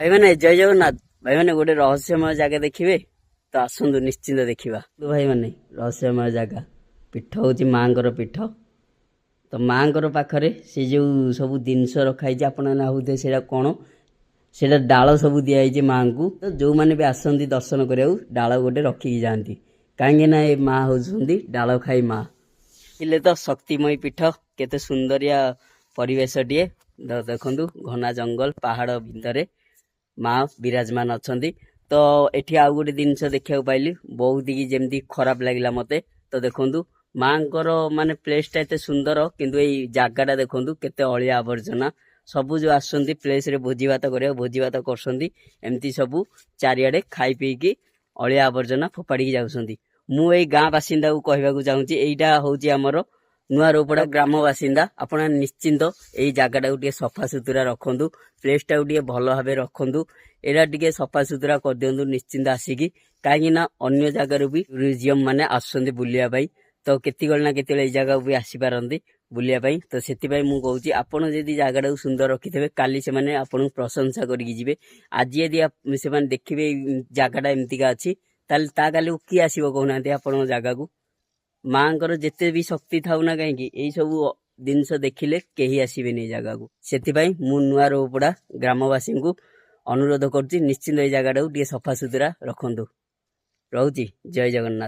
भाई मैंने जय जगन्नाथ भाई मैंने गोटे रहस्यमय जगह देखिए तो आसतु निश्चिंत देखा भाई मैंने रहस्यमय जगह पीठ हूँ माँर पीठ तो माँर पाखे से जो सब जिनस रखाई आपण भावुए से कौन से डाल सब दिखाई माँ को तो जो मैंने भी आसती दर्शन करा डाल गोटे रखिकी जाती कहीं ये माँ होती डाल खाई माँ इले तो शक्तिमय पीठ केते सुंदरिया परिवेश टे देखु घना जंगल पहाड़ भितर माँ विराजमान अच्छा तो एठी आउ गोटे जिनस देखा पाइली बहुत ही जमी खराब लगे मते तो देखु माँ माने प्लेसटा एत सुंदर किंतु ये जगटा देखु केते अलिया आवर्जना सबू जो आसुँच प्लेस रे भोजी भात भोजी भात करमती सबू चारिआडे खाई पीकी अलिया आवर्जना फोपाड़ी जाऊँच मुझे गाँ बासिंदा को कहवाक चाहूँगी यहीटा हूँ आमर नुआ रोपड़ा ग्राम बासिंदा आपण निश्चिंत यही जगटा को सफा सुतुरा रखु प्लेसटा को भल भाव रखु एटा टे सफा सुतुरा कर दिंतु निश्चिंत आसिकी कहीं अन्य जगार भी टूरिज्म माने आसुँच बुलियापाई तो केतिकल ना केतिकल जगह भी आसीपारती बुलियापाई तो से मुझे आपड़ जदि जगटा को सुंदर रखिथे काली से माने आपन प्रशंसा करके जी आज यदि से देखिए जगटा एमतीका अच्छी ता काली किए आसो कहना आपण जगह को माँ जिते भी शक्ति थाउ ना कहीं यही सब जिनस देखिले कहीं आसबेनि जगह को से मु नुआ रोपड़ा ग्रामवासी को अनुरोध करुच्ची निश्चिंत ये जगटा को सफा सुतुरा रखु रोची जय जगन्नाथ।